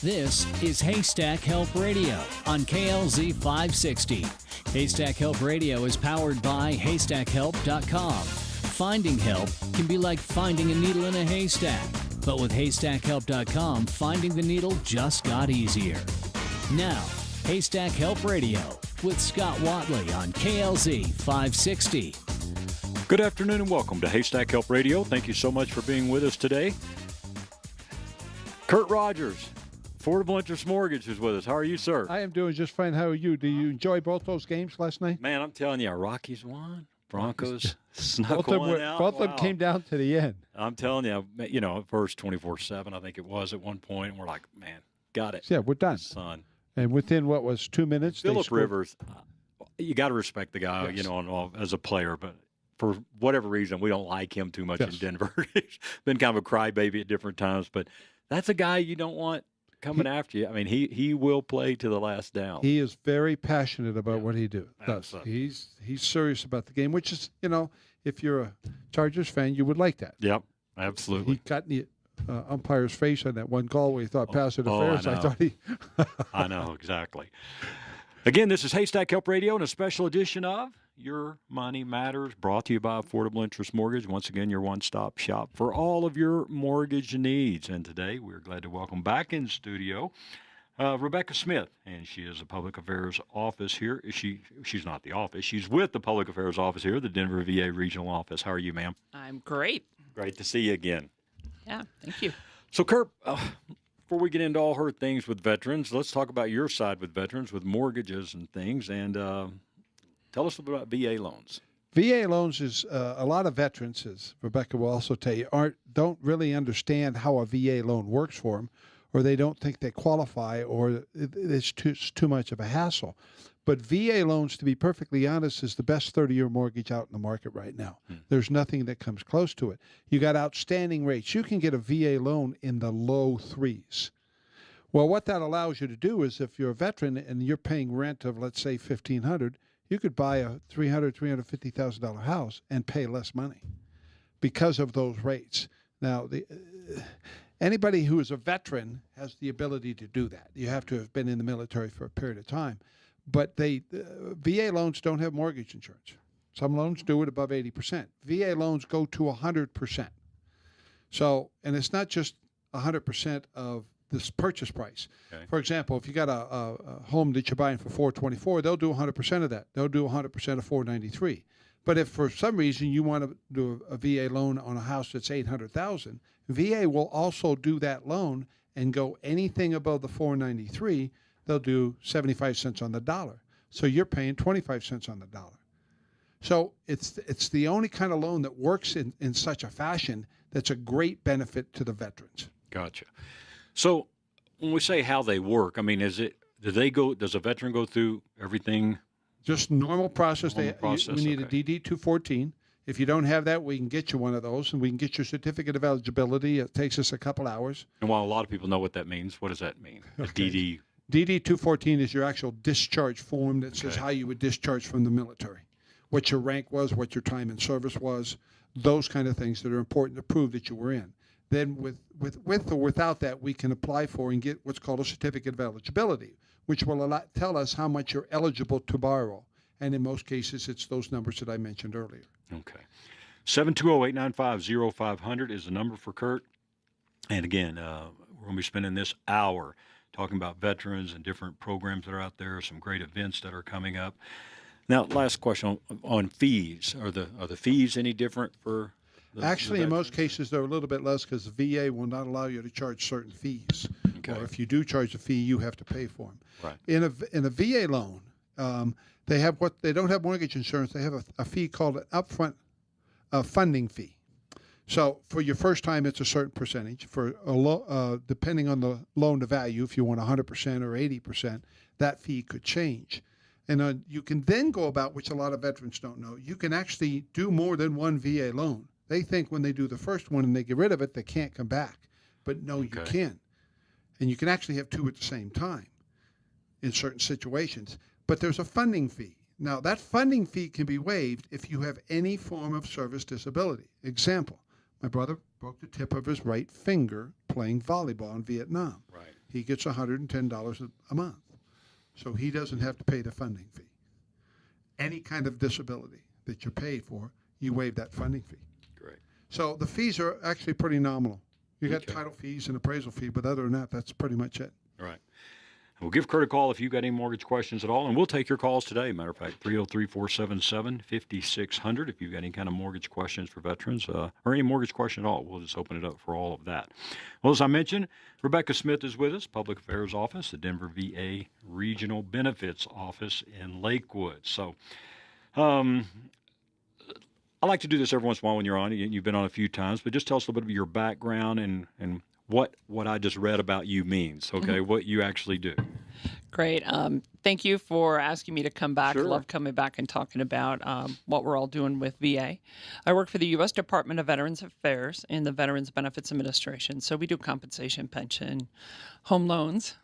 This is Haystack Help Radio on KLZ 560. Haystack Help Radio is powered by HaystackHelp.com. Finding help can be like finding a needle in a haystack. But with HaystackHelp.com, finding the needle just got easier. Now, Haystack Help Radio with Scott Watley on KLZ 560. Good afternoon and welcome to Haystack Help Radio. Thank you so much for being with us today. Kurt Rogers, Affordable Interest Mortgage, is with us. How are you, sir? I am doing just fine. How are you? Do you enjoy both those games last night? Man, I'm telling you, Rockies won. Broncos snuck one out. Both of them came down to the end. I'm telling you, first 24/7, I think it was at one point, and we're like, man, got it. Yeah, we're done. Son. And within, 2 minutes? Phillip Rivers, you got to respect the guy, yes, as a player, but for whatever reason, we don't like him too much in Denver. He's been kind of a crybaby at different times, but that's a guy you don't want coming after you. I mean, he will play to the last down. He is very passionate about what he does. He's serious about the game, which is, if you're a Chargers fan, you would like that. Yep, absolutely. He got in the umpire's face on that one call where he thought pass interference. I thought he. I know, exactly. Again, this is Haystack Help Radio and a special edition of Your Money Matters, brought to you by Affordable Interest Mortgage. Once again, your one-stop shop for all of your mortgage needs. And today, we're glad to welcome back in studio Rebecca Smith, and she is the Public Affairs Office here. She's not the office. She's with the Public Affairs Office here, the Denver VA Regional Office. How are you, ma'am? I'm great. Great to see you again. Yeah, thank you. So, Kurt, before we get into all her things with veterans, let's talk about your side with veterans, with mortgages and things, and tell us about VA loans. VA loans is a lot of veterans, as Rebecca will also tell you, don't really understand how a VA loan works for them, or they don't think they qualify, or it's too much of a hassle. But VA loans, to be perfectly honest, is the best 30-year mortgage out in the market right now. There's nothing that comes close to it. You got outstanding rates. You can get a VA loan in the low threes. Well, what that allows you to do is, if you're a veteran and you're paying rent of, let's say, $1,500, you could buy a $350,000 house and pay less money because of those rates. Now, anybody who is a veteran has the ability to do that. You have to have been in the military for a period of time. But VA loans don't have mortgage insurance. Some loans do it above 80%. VA loans go to 100%. So, and it's not just 100% of this purchase price. Okay. For example, if you got a home that you're buying for $424, they'll do 100% of that. They'll do 100% of $493. But if for some reason you want to do a VA loan on a house that's $800,000, VA will also do that loan and go anything above the $493. They'll do 75 cents on the dollar. So you're paying 25 cents on the dollar. So it's the only kind of loan that works in such a fashion that's a great benefit to the veterans. Gotcha. So when we say how they work, I mean, does a veteran go through everything? Just normal process. We need okay. a DD-214. If you don't have that, we can get you one of those, and we can get your certificate of eligibility. It takes us a couple hours. And while a lot of people know what that means, what does that mean? Okay. DD-214 is your actual discharge form that says how you would discharge from the military, what your rank was, what your time in service was, those kind of things that are important to prove that you were in. Then with or without that, we can apply for and get what's called a certificate of eligibility, which will tell us how much you're eligible to borrow. And in most cases, it's those numbers that I mentioned earlier. Okay. 720-895-0500 is the number for Kurt. And again, we're going to be spending this hour talking about veterans and different programs that are out there, some great events that are coming up. Now, last question on fees. Are the fees any different for Actually, in most cases, they're a little bit less because the VA will not allow you to charge certain fees. Okay. Or if you do charge a fee, you have to pay for them. Right. In a VA loan, they don't have mortgage insurance. They have a fee called an upfront funding fee. So for your first time, it's a certain percentage. For depending on the loan to value, if you want 100% or 80%, that fee could change. And you can then go about, which a lot of veterans don't know, you can actually do more than one VA loan. They think when they do the first one and they get rid of it, they can't come back. But no, you can. And you can actually have two at the same time in certain situations. But there's a funding fee. Now, that funding fee can be waived if you have any form of service disability. Example, my brother broke the tip of his right finger playing volleyball in Vietnam. Right. he gets $110 a month. So he doesn't have to pay the funding fee. Any kind of disability that you pay for, you waive that funding fee. Great. So the fees are actually pretty nominal. You got Okay. title fees and appraisal fee, but other than that, that's pretty much it. All right. We'll give Kurt a call if you've got any mortgage questions at all, and we'll take your calls today. Matter of fact, 303-477-5600 if you've got any kind of mortgage questions for veterans or any mortgage question at all. We'll just open it up for all of that. Well, as I mentioned, Rebecca Smith is with us, Public Affairs Office, the Denver VA Regional Benefits Office in Lakewood. So I like to do this every once in a while when you're on. You've been on a few times, but just tell us a little bit of your background and what I just read about you means, okay, what you actually do. Great. Thank you for asking me to come back. Sure. I love coming back and talking about what we're all doing with VA. I work for the U.S. Department of Veterans Affairs in the Veterans Benefits Administration. So we do compensation, pension, home loans,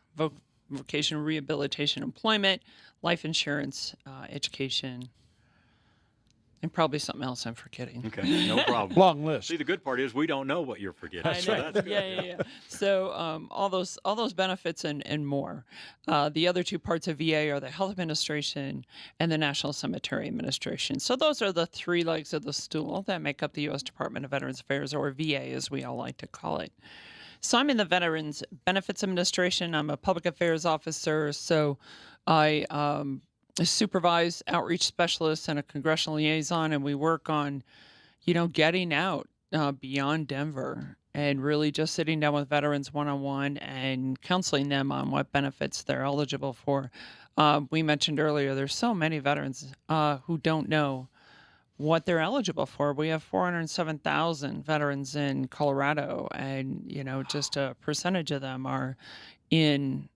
vocational rehabilitation, employment, life insurance, education, and probably something else I'm forgetting. Okay, no problem. Long list. See, the good part is we don't know what you're forgetting. I So know. that's good. Yeah. So all those benefits and more. The other two parts of VA are the Health Administration and the National Cemetery Administration. So those are the three legs of the stool that make up the U.S. Department of Veterans Affairs, or VA as we all like to call it. So I'm in the Veterans Benefits Administration. I'm a public affairs officer. So I supervise outreach specialists and a congressional liaison, and we work on, getting out beyond Denver and really just sitting down with veterans one-on-one and counseling them on what benefits they're eligible for. We mentioned earlier, there's so many veterans who don't know what they're eligible for. We have 407,000 veterans in Colorado, and, just a percentage of them are in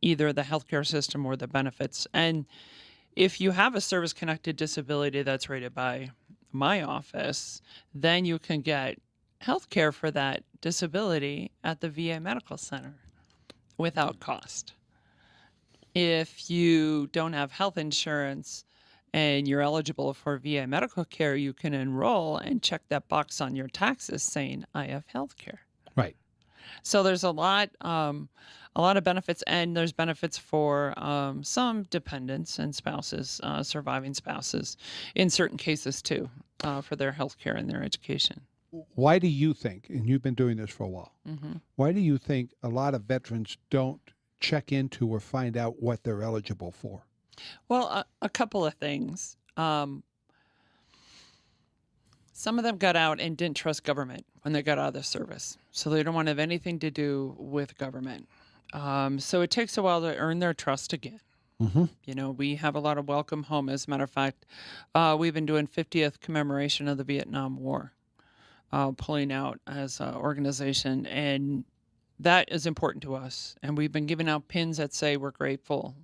either the healthcare system or the benefits. And if you have a service-connected disability that's rated by my office, then you can get health care for that disability at the VA Medical Center without cost. If you don't have health insurance and you're eligible for VA medical care, you can enroll and check that box on your taxes saying, I have health care. Right. So there's a lot of benefits, and there's benefits for some dependents and spouses, surviving spouses, in certain cases too, for their health care and their education. Why do you think, and you've been doing this for a while, Mm-hmm. why do you think a lot of veterans don't check into or find out what they're eligible for? Well, a couple of things. Some of them got out and didn't trust government when they got out of the service. So they don't want to have anything to do with government. So it takes a while to earn their trust again. Mm-hmm. We have a lot of welcome home. As a matter of fact, we've been doing 50th commemoration of the Vietnam War, pulling out as an organization. And that is important to us. And we've been giving out pins that say we're grateful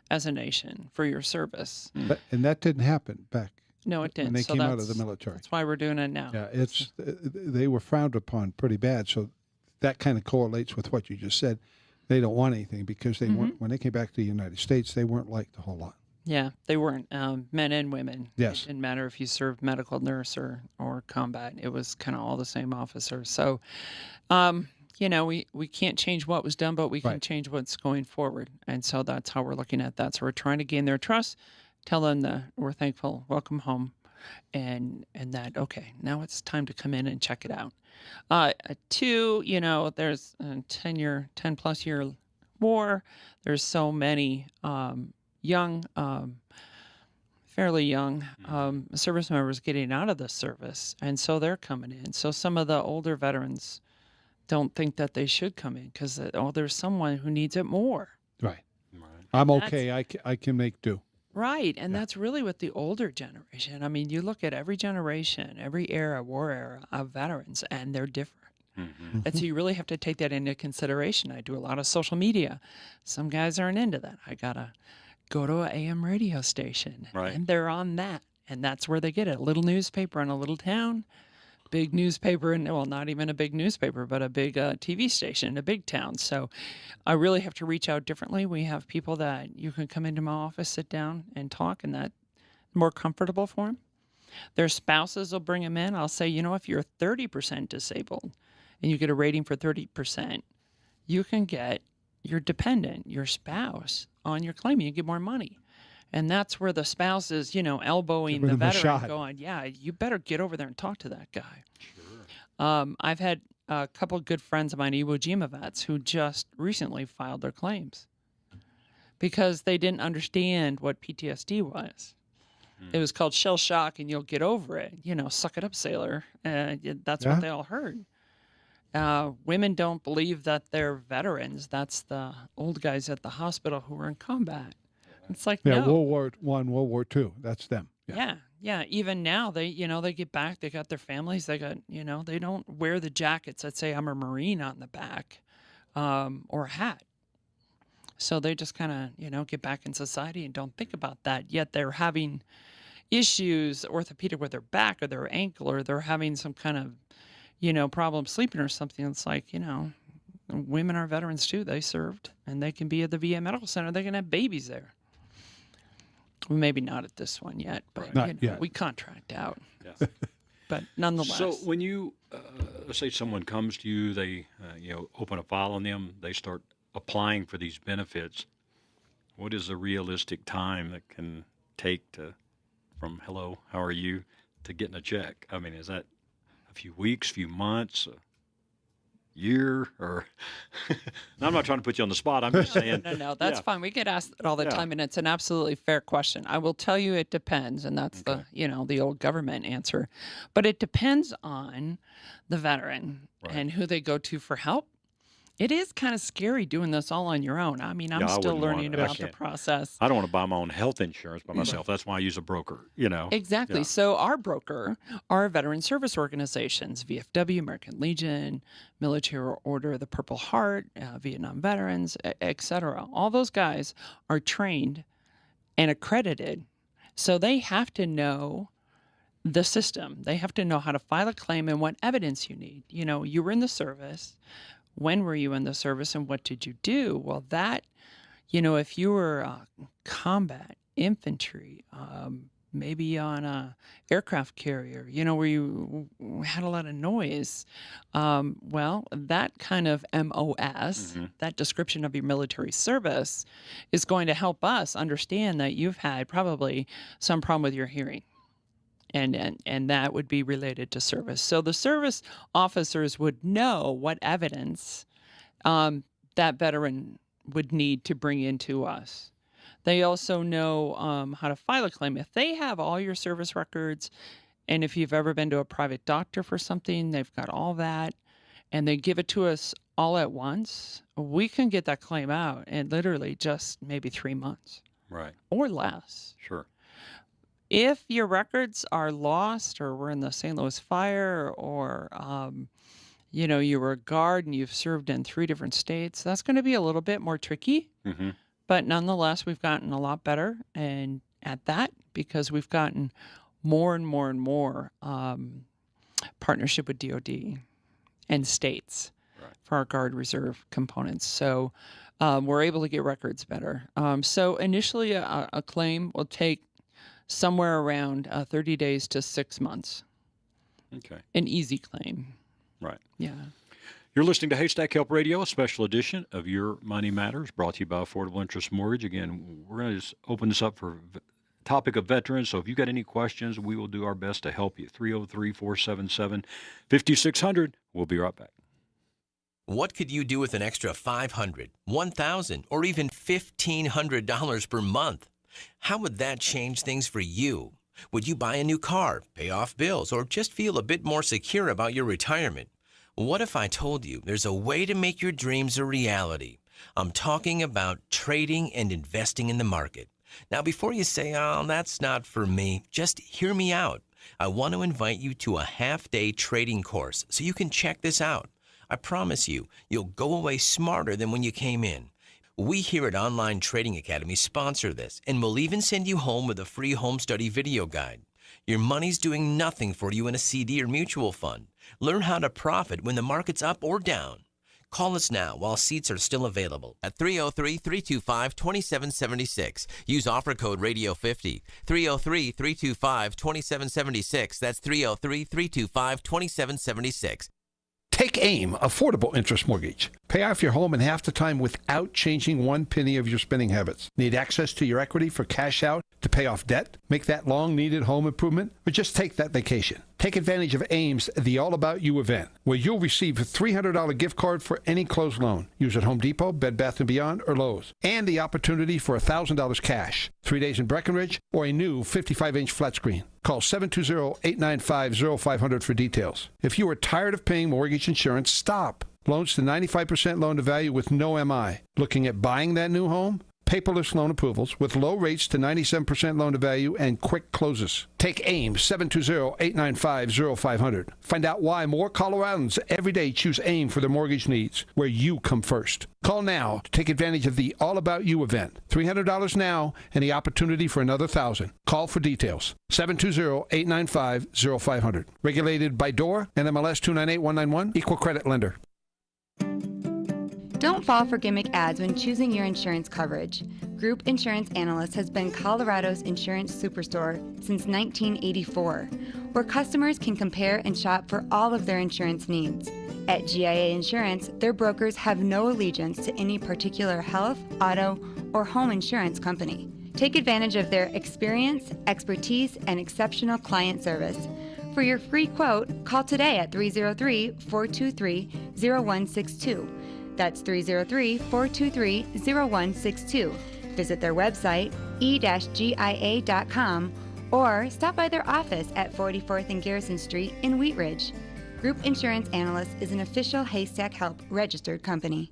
as a nation for your service. And that didn't happen back No, it didn't. when they So came out of that's- the military. That's why we're doing it now. Yeah, they were frowned upon pretty bad. So that kind of correlates with what you just said. They don't want anything because they weren't, when they came back to the United States, they weren't liked a whole lot. Yeah, they weren't men and women. Yes. It didn't matter if you served medical, nurse, or combat. It was kind of all the same officers. So, we can't change what was done, but we can Right. change what's going forward. And so that's how we're looking at that. So we're trying to gain their trust, tell them that we're thankful, welcome home, and that, okay, now it's time to come in and check it out. Two, there's a 10 plus year war. There's so many young, fairly young service members getting out of the service. And so they're coming in. So some of the older veterans don't think that they should come in because, there's someone who needs it more. Right. Right. I'm That's- okay. I can make do. Right. And that's really what the older generation, I mean, you look at every generation, every era, war era of veterans, and they're different. Mm-hmm. And so you really have to take that into consideration. I do a lot of social media. Some guys aren't into that. I got to go to an AM radio station, Right. and they're on that. And that's where they get it. A little newspaper in a little town, big newspaper, and well, not even a big newspaper, but a big TV station in a big town. So I really have to reach out differently. We have people that you can come into my office, sit down, and talk, and that's more comfortable for them. Their spouses will bring them in. I'll say, if you're 30% disabled and you get a rating for 30%, you can get your dependent, your spouse, on your claim. You get more money. And that's where the spouse is, elbowing the veteran going, yeah, you better get over there and talk to that guy. Sure. I've had a couple of good friends of mine, Iwo Jima vets, who just recently filed their claims because they didn't understand what PTSD was. It was called shell shock, and you'll get over it. Suck it up, sailor. That's what they all heard. Women don't believe that they're veterans. That's the old guys at the hospital who were in combat. It's like, no. World War I, World War II. That's them. Yeah. Even now, they get back. They got their families. They got, they don't wear the jackets that say I'm a Marine on the back, or a hat. So they just kind of, get back in society and don't think about that. Yet they're having issues orthopedic with their back or their ankle, or they're having some kind of, problem sleeping or something. It's like, women are veterans too. They served, and they can be at the VA Medical Center. They can have babies there. Well, maybe not at this one yet, but we contract out. Yeah. But nonetheless. So when you, let's say someone comes to you, they, open a file on them, they start applying for these benefits. What is a realistic time that can take from hello, how are you, to getting a check? I mean, is that a few weeks, few months, a year, or I'm not trying to put you on the spot. I'm just saying. No, that's fine. We get asked that all the time, and it's an absolutely fair question. I will tell you it depends, and that's the old government answer. But it depends on the veteran and who they go to for help. It is kind of scary doing this all on your own. I mean, I'm still learning about the process. I don't want to buy my own health insurance by myself. That's why I use a broker, Exactly. Yeah. So our broker are veteran service organizations, VFW, American Legion, Military Order of the Purple Heart, Vietnam veterans, etc. All those guys are trained and accredited. So they have to know the system. They have to know how to file a claim and what evidence you need. You were in the service. When were you in the service and what did you do? Well, that, if you were combat, infantry, maybe on a aircraft carrier, where you had a lot of noise, well, that kind of MOS, that description of your military service, is going to help us understand that you've had probably some problem with your hearing. And that would be related to service. So the service officers would know what evidence that veteran would need to bring into us. They also know how to file a claim. If they have all your service records, and if you've ever been to a private doctor for something, they've got all that, and they give it to us all at once, we can get that claim out in literally just maybe 3 months. Right. Or less. Sure. If your records are lost, or were in the St. Louis fire, or, you were a guard and you've served in 3 different states, that's going to be a little bit more tricky. Mm-hmm. But nonetheless, we've gotten a lot better at that, because we've gotten more and more and more partnership with DOD and states for our Guard Reserve components. So we're able to get records better. So initially, a claim will take somewhere around 30 days to 6 months. Okay. An easy claim. Right. Yeah. You're listening to Haystack Help Radio, a special edition of Your Money Matters, brought to you by Affordable Interest Mortgage. Again, we're going to just open this up for topic of veterans. So if you got any questions, we will do our best to help you. 303-477-5600. We'll be right back. What could you do with an extra $500, $1,000, or even $1,500 per month? How would that change things for you? Would you buy a new car, pay off bills, or just feel a bit more secure about your retirement? What if I told you there's a way to make your dreams a reality? I'm talking about trading and investing in the market. Now, before you say, oh, that's not for me, just hear me out. I want to invite you to a half-day trading course so you can check this out. I promise you, you'll go away smarter than when you came in. We here at Online Trading Academy sponsor this, and we'll even send you home with a free home study video guide. Your money's doing nothing for you in a CD or mutual fund. Learn how to profit when the market's up or down. Call us now while seats are still available at 303-325-2776. Use offer code radio50. 303-325-2776. That's 303-325-2776. Take AIM, Affordable Interest Mortgage. Pay off your home in half the time without changing one penny of your spending habits. Need access to your equity for cash out to pay off debt, make that long-needed home improvement, or just take that vacation? Take advantage of Ames, the All About You event, where you'll receive a $300 gift card for any closed loan. Use at Home Depot, Bed Bath & Beyond, or Lowe's. And the opportunity for $1,000 cash, 3 days in Breckenridge, or a new 55-inch flat screen. Call 720-895-0500 for details. If you are tired of paying mortgage insurance, stop. Loans to 95% loan to value with no MI. Looking at buying that new home? Paperless loan approvals with low rates to 97% loan to value and quick closes. Take AIM 720-895-0500. Find out why more Coloradans every day choose AIM for their mortgage needs, where you come first. Call now to take advantage of the All About You event. $300 now and the opportunity for another $1,000. Call for details. 720-895-0500. Regulated by DOR, NMLS 298191, Equal Credit Lender. Don't fall for gimmick ads when choosing your insurance coverage. Group Insurance Analyst has been Colorado's insurance superstore since 1984, where customers can compare and shop for all of their insurance needs. At GIA Insurance, their brokers have no allegiance to any particular health, auto, or home insurance company. Take advantage of their experience, expertise, and exceptional client service. For your free quote, call today at 303-423-0162. That's 303-423-0162. Visit their website, e-gia.com, or stop by their office at 44th and Garrison Street in Wheat Ridge. Group Insurance Analyst is an official Haystack Help registered company.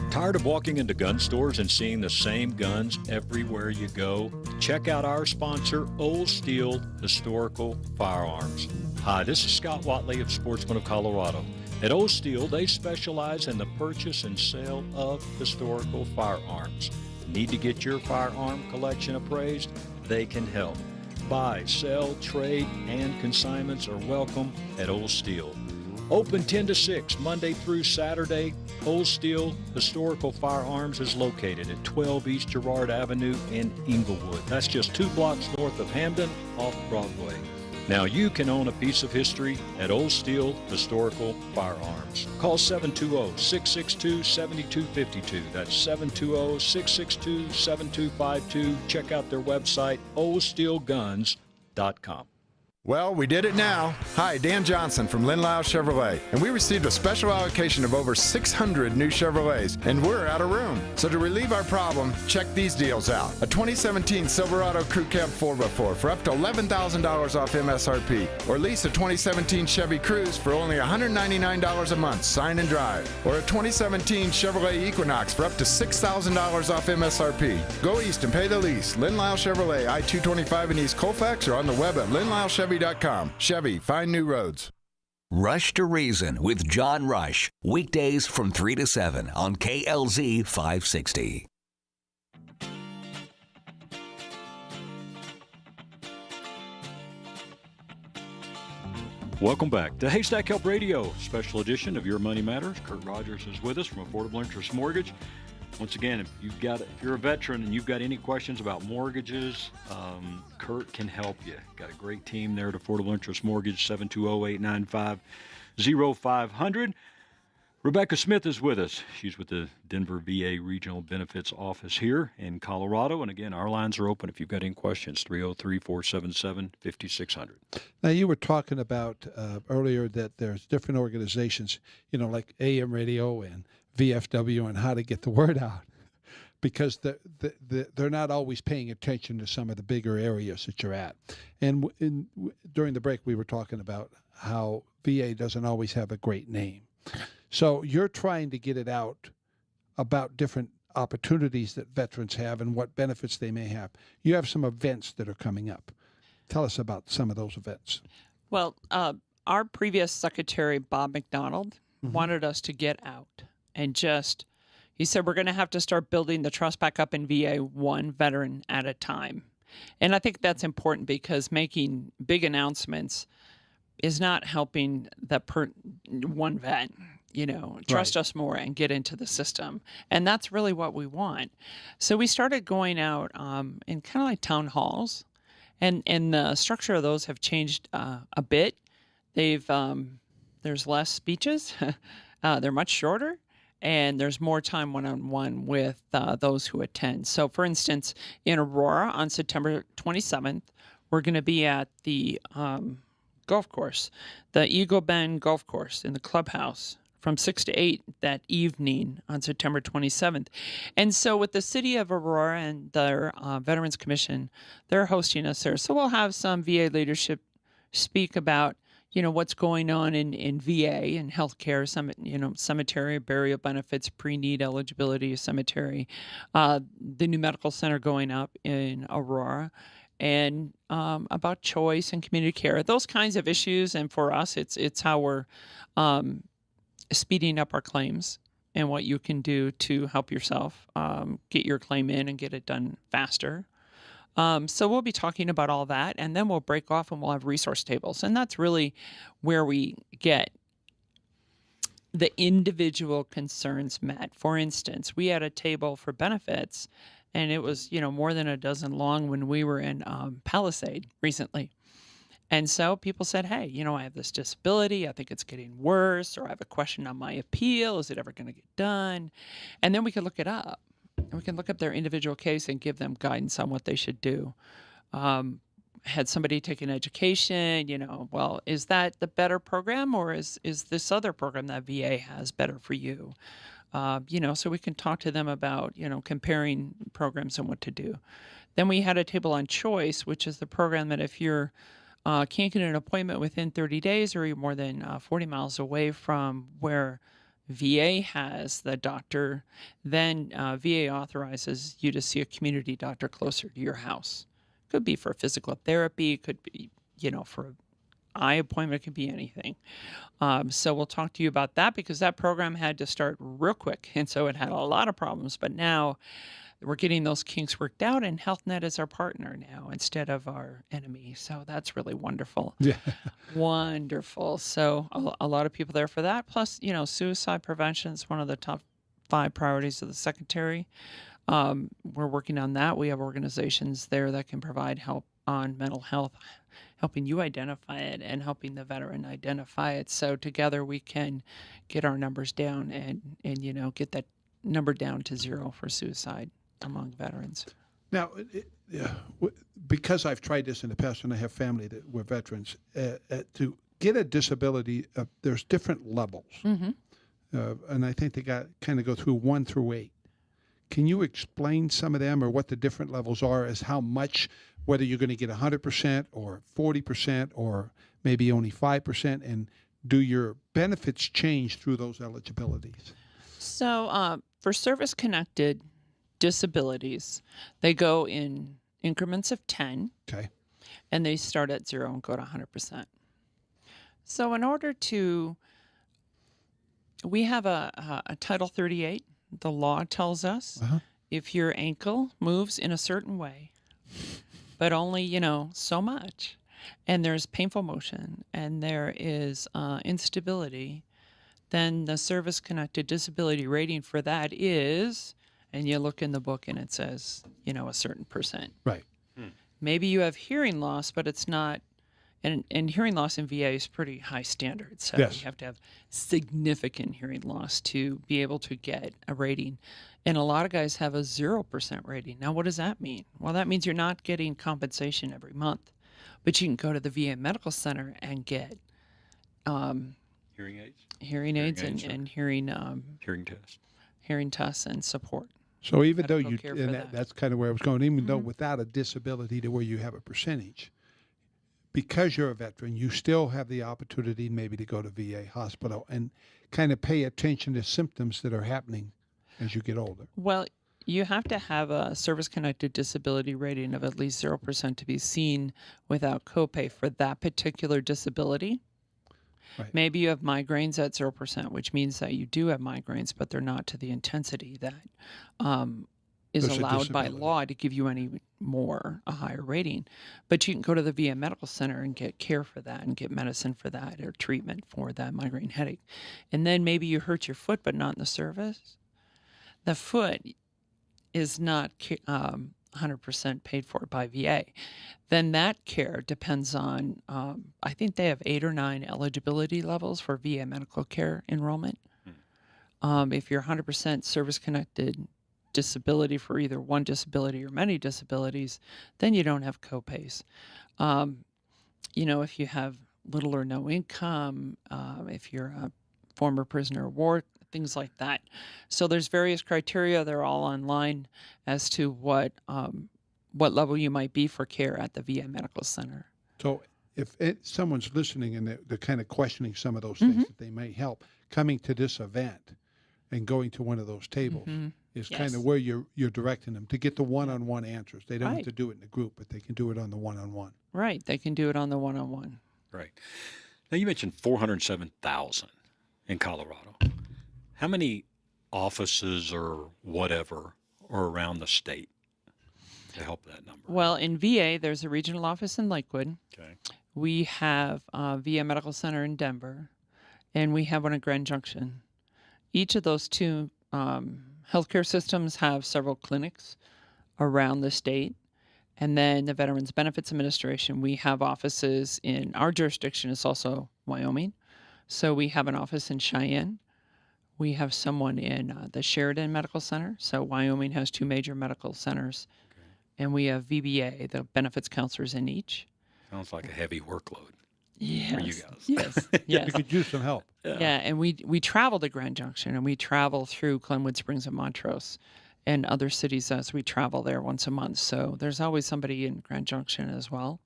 Tired of walking into gun stores and seeing the same guns everywhere you go? Check out our sponsor, Old Steel Historical Firearms. Hi, this is Scott Watley of Sportsman of Colorado. At Old Steel, they specialize in the purchase and sale of historical firearms. Need to get your firearm collection appraised? They can help. Buy, sell, trade, and consignments are welcome at Old Steel. Open 10 to 6, Monday through Saturday. Old Steel Historical Firearms is located at 12 East Girard Avenue in Inglewood. That's just 2 blocks north of Hamden off Broadway. Now you can own a piece of history at Old Steel Historical Firearms. Call 720-662-7252. That's 720-662-7252. Check out their website, oldsteelguns.com. Well, we did it now. Hi, Dan Johnson from Lynn Lyle Chevrolet, and we received a special allocation of over 600 new Chevrolets, and we're out of room. So to relieve our problem, check these deals out. A 2017 Silverado Crew Cab 4x4 for up to $11,000 off MSRP, or lease a 2017 Chevy Cruze for only $199 a month, sign and drive, or a 2017 Chevrolet Equinox for up to $6,000 off MSRP. Go east and pay the lease. Lynn Lyle Chevrolet, I-225 in East Colfax, or on the web at lynnlylechevrolet.com. Chevy, find new roads. Rush to Reason with John Rush. Weekdays from 3 to 7 on KLZ 560. Welcome back to Haystack Help Radio, special edition of Your Money Matters. Kurt Rogers is with us from Affordable Interest Mortgage. Once again, if you're a veteran and you've got any questions about mortgages, Kurt can help you. Got a great team there at Affordable Interest Mortgage, 720-895-0500. Rebecca Smith is with us. She's with the Denver VA Regional Benefits Office here in Colorado. And again, our lines are open if you've got any questions, 303-477-5600. Now, you were talking about earlier that there's different organizations, like AM radio and VFW, and how to get the word out, because they're not always paying attention to some of the bigger areas that you're at. And during the break, we were talking about how VA doesn't always have a great name. So you're trying to get it out about different opportunities that veterans have and what benefits they may have. You have some events that are coming up. Tell us about some of those events. Well, our previous secretary, Bob McDonald, wanted us to get out and he said, we're going to have to start building the trust back up in VA one veteran at a time. And I think that's important, because making big announcements is not helping the one vet, trust us more and get into the system. And that's really what we want. So we started going out in kind of like town halls, and the structure of those have changed a bit. There's less speeches They're much shorter, and there's more time one-on-one with those who attend. So, for instance, in Aurora on September 27th, we're going to be at the golf course, the Eagle Bend Golf Course in the clubhouse from 6 to 8 that evening on September 27th. And so with the City of Aurora and their Veterans Commission, they're hosting us there. So we'll have some VA leadership speak about, what's going on in VA and healthcare, cemetery, burial benefits, pre-need eligibility, cemetery, the new medical center going up in Aurora, and about choice and community care, those kinds of issues. And for us, it's how we're speeding up our claims and what you can do to help yourself get your claim in and get it done faster. So we'll be talking about all that, and then we'll break off and we'll have resource tables. And that's really where we get the individual concerns met. For instance, we had a table for benefits, and it was, more than a dozen long when we were in Palisade recently. And so people said, hey, I have this disability. I think it's getting worse, or I have a question on my appeal. Is it ever going to get done? And then we could look it up. And we can look up their individual case and give them guidance on what they should do. Had somebody take an education, well, is that the better program, or is this other program that VA has better for you? So we can talk to them about, comparing programs and what to do. Then we had a table on choice, which is the program that if you're can't get an appointment within 30 days or you're more than 40 miles away from where VA has the doctor, then VA authorizes you to see a community doctor closer to your house. Could be for physical therapy, could be, for an eye appointment, could be anything. So we'll talk to you about that, because that program had to start real quick. And so it had a lot of problems, but now we're getting those kinks worked out, and HealthNet is our partner now instead of our enemy. So that's really wonderful. Yeah. Wonderful. So a lot of people there for that. Plus, suicide prevention is one of the top 5 priorities of the Secretary. We're working on that. We have organizations there that can provide help on mental health, helping you identify it and helping the veteran identify it. So together we can get our numbers down and get that number down to 0 for suicide among veterans. Now, because I've tried this in the past and I have family that were veterans, to get a disability, there's different levels. Mm-hmm. And I think they kind of go through 1 through 8. Can you explain some of them, or what the different levels are, as how much, whether you're going to get 100% or 40% or maybe only 5%, and do your benefits change through those eligibilities? So for service-connected disabilities, they go in increments of 10. Okay. And they start at 0 and go to 100%. So in order to, we have a Title 38. The law tells us if your ankle moves in a certain way, but only, so much, and there's painful motion and there is instability, then the service-connected disability rating for that is, and you look in the book and it says, a certain percent. Right. Maybe you have hearing loss, but it's not, and hearing loss in VA is pretty high standard. So yes. You have to have significant hearing loss to be able to get a rating. And a lot of guys have a 0% rating. Now, what does that mean? Well, that means you're not getting compensation every month, but you can go to the VA Medical Center and get hearing aids, and hearing tests, hearing tests and support. So even though that's kind of where I was going, even though without a disability to where you have a percentage, because you're a veteran, you still have the opportunity maybe to go to VA hospital and kind of pay attention to symptoms that are happening as you get older. Well, you have to have a service-connected disability rating of at least 0% to be seen without copay for that particular disability. Right. Maybe you have migraines at 0%, which means that you do have migraines, but they're not to the intensity that is allowed by law to give you a higher rating. But you can go to the VA Medical Center and get care for that and get medicine for that or treatment for that migraine headache. And then maybe you hurt your foot, but not in the service. The foot is not 100% paid for by VA. Then that care depends on, I think they have 8 or 9 eligibility levels for VA medical care enrollment. Mm-hmm. If you're 100% service-connected disability for either one disability or many disabilities, then you don't have copays. If you have little or no income, if you're a former prisoner of war, things like that. So there's various criteria. They're all online as to what level you might be for care at the VA Medical Center. So if someone's listening and they're kind of questioning some of those things that they may help, coming to this event and going to one of those tables is kind of where you're directing them to get the one-on-one answers. They don't have to do it in a group, but they can do it on the one-on-one. Right. They can do it on the one-on-one. Right. Now, you mentioned 407,000 in Colorado. How many offices or whatever are around the state to help that number? Well, in VA, there's a regional office in Lakewood. Okay. We have VA Medical Center in Denver, and we have one in Grand Junction. Each of those two healthcare systems have several clinics around the state. And then the Veterans Benefits Administration, we have offices in our jurisdiction. It's also Wyoming. So we have an office in Cheyenne. We have someone in the Sheridan Medical Center. So Wyoming has two major medical centers. Okay. And we have VBA, the benefits counselors in each. Sounds like a heavy workload. Yes. For you guys. Yes. Yes. You could use some help. Yeah, and we travel to Grand Junction, and we travel through Glenwood Springs and Montrose and other cities as we travel there once a month. So there's always somebody in Grand Junction as well.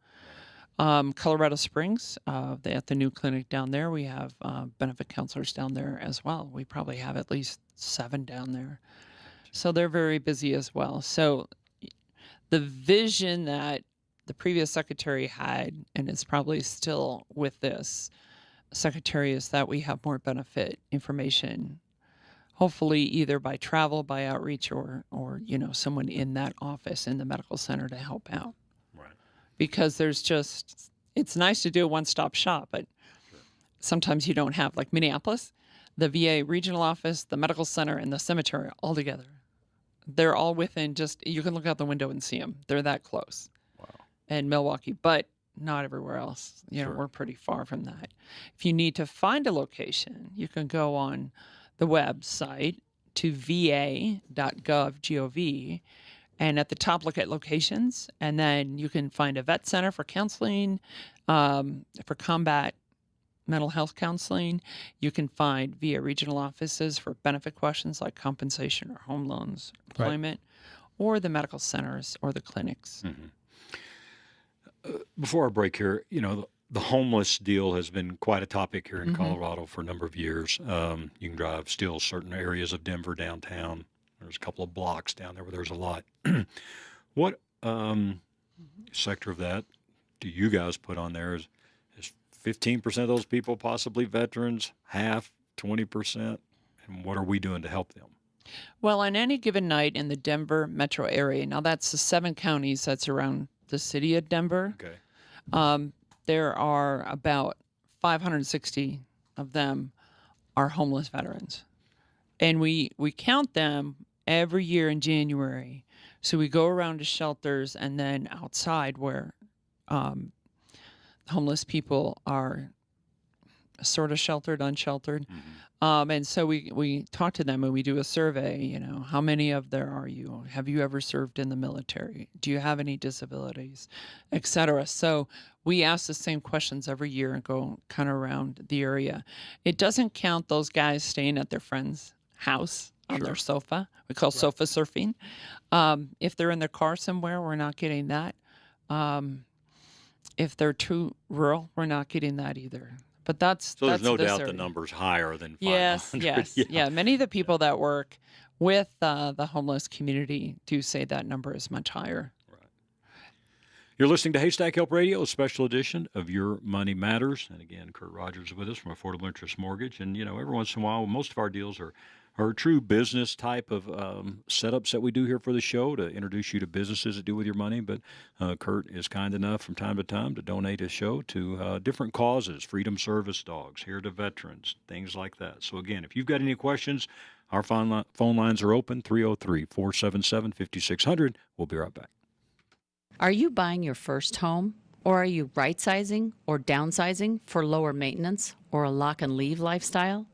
Colorado Springs, at the new clinic down there, we have benefit counselors down there as well. We probably have at least 7 down there. So they're very busy as well. So the vision that the previous secretary had, and is probably still with this secretary, is that we have more benefit information, hopefully either by travel, by outreach, or someone in that office in the medical center to help out. Right. Because it's nice to do a one-stop shop, but sometimes you don't have, like Minneapolis, the VA regional office, the medical center, and the cemetery all together. They're all within you can look out the window and see them. They're that close. And Milwaukee, but not everywhere else. We're pretty far from that. If you need to find a location, you can go on the website to va.gov, and at the top look at locations, and then you can find a vet center for counseling, for combat mental health counseling. You can find VA regional offices for benefit questions like compensation or home loans, employment, or the medical centers or the clinics. Mm-hmm. Before our break here, the homeless deal has been quite a topic here in Colorado for a number of years. You can drive still certain areas of Denver downtown. There's a couple of blocks down there where there's a lot. What sector of that do you guys put on there? Is 15% of those people possibly veterans, half, 20%? And what are we doing to help them? Well, on any given night in the Denver metro area, now that's the 7 counties that's around the city of Denver. Okay. There are about 560 of them are homeless veterans. And we count them every year in January. So we go around to shelters and then outside where homeless people are sort of sheltered, unsheltered. Mm-hmm. And so we talk to them and we do a survey, how many of there are you? Have you ever served in the military? Do you have any disabilities, et cetera? So we ask the same questions every year and go kind of around the area. It doesn't count those guys staying at their friend's house on their sofa. We call sofa surfing. If they're in their car somewhere, we're not getting that. If they're too rural, we're not getting that either. But there's no doubt the number's higher than 500. Yes. Yeah. Many of the people that work with the homeless community do say that number is much higher. Right. You're listening to Haystack Help Radio, a special edition of Your Money Matters. And again, Kurt Rogers with us from Affordable Interest Mortgage. And, every once in a while, most of our deals are true business type of setups that we do here for the show to introduce you to businesses that do with your money. But Kurt is kind enough from time to time to donate his show to different causes, Freedom Service Dogs, Here to Veterans, things like that. So, again, if you've got any questions, our phone lines are open, 303-477-5600. We'll be right back. Are you buying your first home? Or are you right-sizing or downsizing for lower maintenance or a lock-and-leave lifestyle?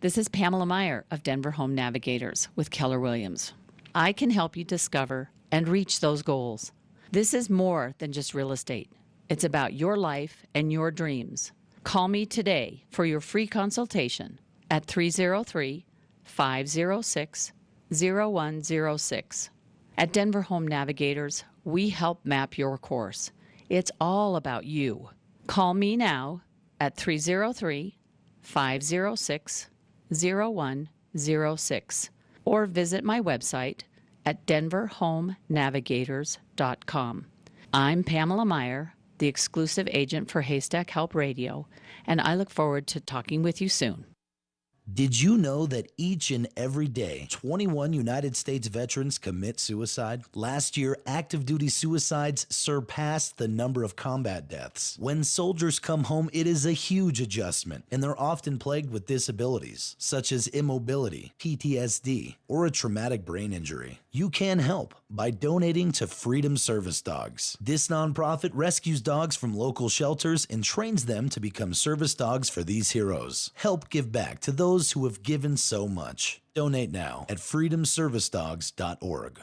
This is Pamela Meyer of Denver Home Navigators with Keller Williams. I can help you discover and reach those goals. This is more than just real estate. It's about your life and your dreams. Call me today for your free consultation at 303-506-0106. At Denver Home Navigators, we help map your course. It's all about you. Call me now at 303-506-0106 or visit my website at denverhomenavigators.com. I'm Pamela Meyer, the exclusive agent for Haystack Help Radio, and I look forward to talking with you soon. Did you know that each and every day, 21 United States veterans commit suicide? Last year, active duty suicides surpassed the number of combat deaths. When soldiers come home, it is a huge adjustment, and they're often plagued with disabilities, such as immobility, PTSD, or a traumatic brain injury. You can help by donating to Freedom Service Dogs. This nonprofit rescues dogs from local shelters and trains them to become service dogs for these heroes. Help give back to those who have given so much. Donate now at freedomservicedogs.org.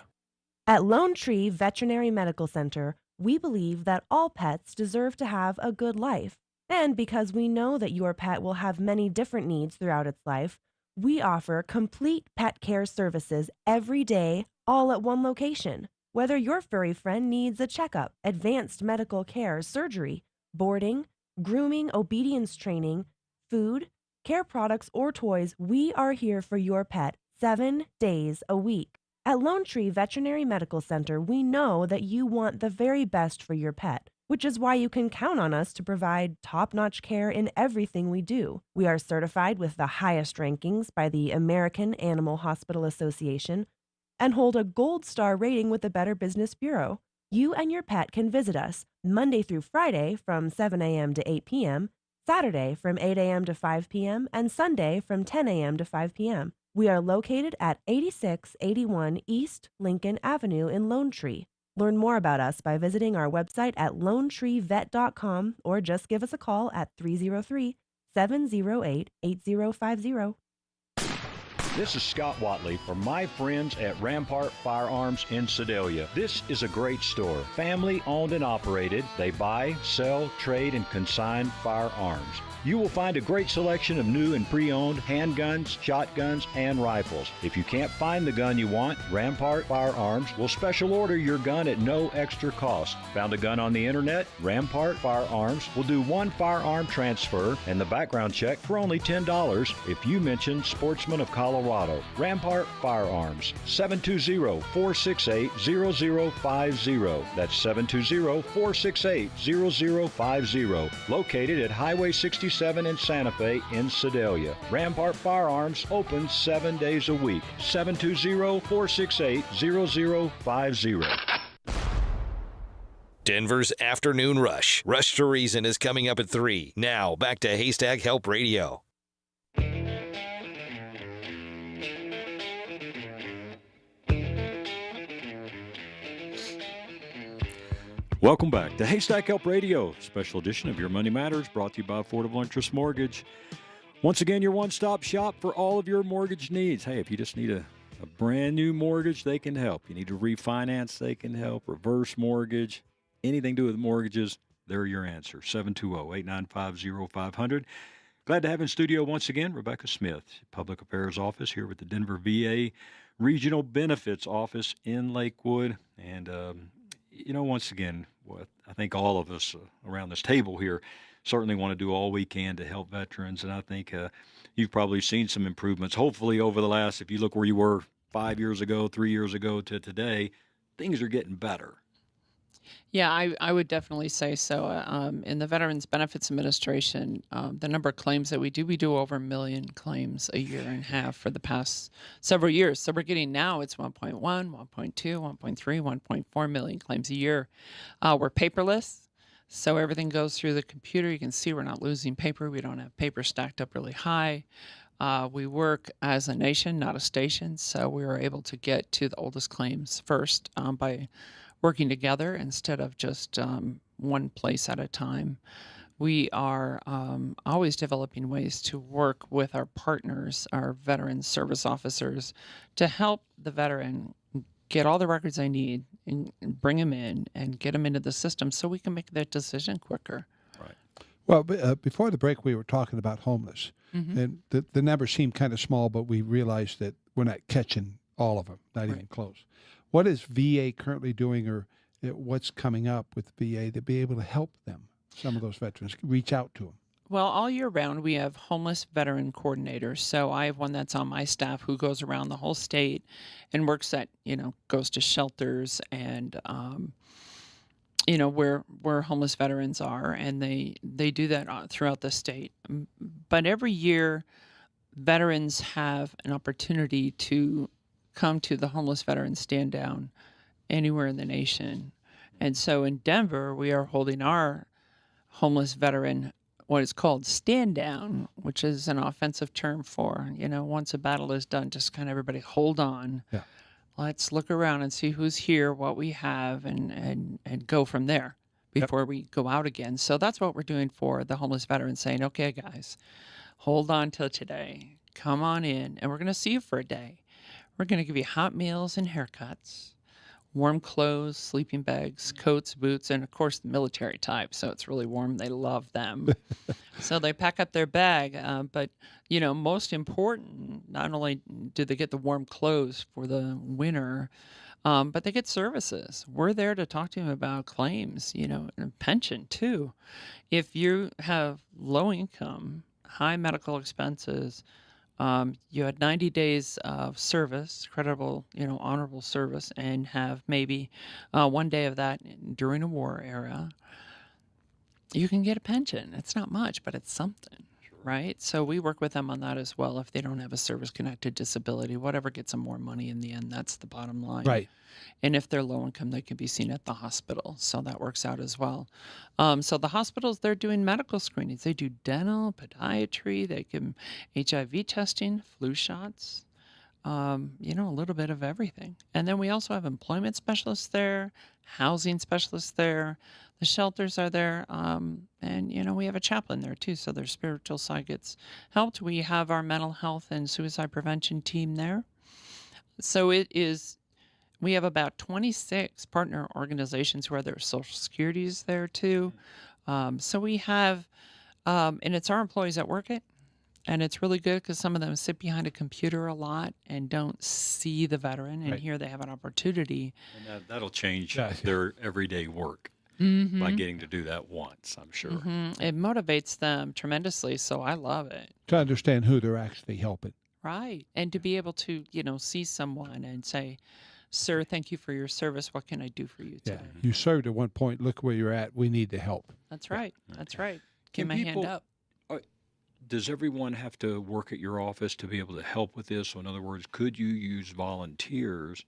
At Lone Tree Veterinary Medical Center, we believe that all pets deserve to have a good life. And because we know that your pet will have many different needs throughout its life, we offer complete pet care services every day, all at one location. Whether your furry friend needs a checkup, advanced medical care, surgery, boarding, grooming, obedience training, food, care products, or toys, we are here for your pet 7 days a week. At Lone Tree Veterinary Medical Center, we know that you want the very best for your pet, which is why you can count on us to provide top-notch care in everything we do. We are certified with the highest rankings by the American Animal Hospital Association and hold a gold star rating with the Better Business Bureau. You and your pet can visit us Monday through Friday from 7 a.m. to 8 p.m., Saturday from 8 a.m. to 5 p.m., and Sunday from 10 a.m. to 5 p.m. We are located at 8681 East Lincoln Avenue in Lone Tree. Learn more about us by visiting our website at lonetreevet.com or just give us a call at 303-708-8050. This is Scott Watley from my friends at Rampart Firearms in Sedalia. This is a great store, family owned and operated. They buy, sell, trade, and consign firearms. You will find a great selection of new and pre-owned handguns, shotguns, and rifles. If you can't find the gun you want, Rampart Firearms will special order your gun at no extra cost. Found a gun on the internet? Rampart Firearms will do one firearm transfer and the background check for only $10 if you mention Sportsman of Colorado. Rampart Firearms, 720-468-0050. That's 720-468-0050. Located at Highway 67 in Santa Fe in Sedalia. Rampart Firearms open 7 days a week. 720-468-0050. Denver's Afternoon Rush. Rush to Reason is coming up at 3. Now, back to Haystack Help Radio. Welcome back to Haystack Help Radio, special edition of Your Money Matters, brought to you by Affordable Interest Mortgage. Once again, your one-stop shop for all of your mortgage needs. Hey, if you just need a brand new mortgage, they can help. You need to refinance, they can help. Reverse mortgage, anything to do with mortgages, they're your answer. 720-895-0500. Glad to have in studio once again Rebecca Smith, Public Affairs Office here with the Denver VA Regional Benefits Office in Lakewood. And, once again, what I think all of us around this table here certainly want to do all we can to help veterans. And I think you've probably seen some improvements, hopefully over the last, if you look where you were 5 years ago, 3 years ago to today, things are getting better. Yeah, I would definitely say so. In the Veterans Benefits Administration, the number of claims that we do over 1 million claims a year and a half for the past several years. So we're getting now, it's 1.1, 1.2, 1.3, 1.4 million claims a year. We're paperless, so everything goes through the computer. You can see we're not losing paper. We don't have paper stacked up really high. We work as a nation, not a station, so we were able to get to the oldest claims first by working together instead of just one place at a time. We are always developing ways to work with our partners, our veteran service officers, to help the veteran get all the records they need and bring them in and get them into the system so we can make that decision quicker. Right. Well, before the break, we were talking about homeless, and the numbers seem kind of small, but we realized that we're not catching all of them, not even close. What is VA currently doing, or what's coming up with VA to be able to help them, some of those veterans, reach out to them? Well, all year round, we have homeless veteran coordinators. So I have one that's on my staff who goes around the whole state and works at, goes to shelters and, where homeless veterans are. And they do that throughout the state. But every year, veterans have an opportunity to come to the homeless veteran stand down anywhere in the nation. And so in Denver, we are holding our homeless veteran, what is called stand down, which is an offensive term for, once a battle is done, just kind of everybody hold on. Yeah. Let's look around and see who's here, what we have, and go from there before we go out again. So that's what we're doing for the homeless veterans, saying, okay, guys, hold on till today. Come on in, and we're going to see you for a day. We're going to give you hot meals and haircuts, warm clothes, sleeping bags, coats, boots, and, of course, the military type. So it's really warm. They love them. So they pack up their bag. But, most important, not only do they get the warm clothes for the winter, but they get services. We're there to talk to them about claims, and pension, too. If you have low income, high medical expenses, you had 90 days of service, credible, honorable service, and have maybe 1 day of that during a war era, you can get a pension. It's not much, but it's something, right? So we work with them on that as well. If they don't have a service-connected disability, whatever gets them more money in the end, that's the bottom line. Right. And if they're low income, they can be seen at the hospital. So that works out as well. So the hospitals, they're doing medical screenings. They do dental, podiatry, they give them HIV testing, flu shots, a little bit of everything. And then we also have employment specialists there, housing specialists there. The shelters are there. And, we have a chaplain there, too. So their spiritual side gets helped. We have our mental health and suicide prevention team there. So we have about 26 partner organizations where their Social Security is there, too. So we have, and it's our employees that work it. And it's really good because some of them sit behind a computer a lot and don't see the veteran. And here they have an opportunity. And that'll change their everyday work by getting to do that once, I'm sure. It motivates them tremendously, so I love it. To understand who they're actually helping. Right. And to be able to, see someone and say, sir, thank you for your service. What can I do for you today? You served at one point. Look where you're at. We need the help. That's right. That's right. Give my hand up. Does everyone have to work at your office to be able to help with this? So in other words, could you use volunteers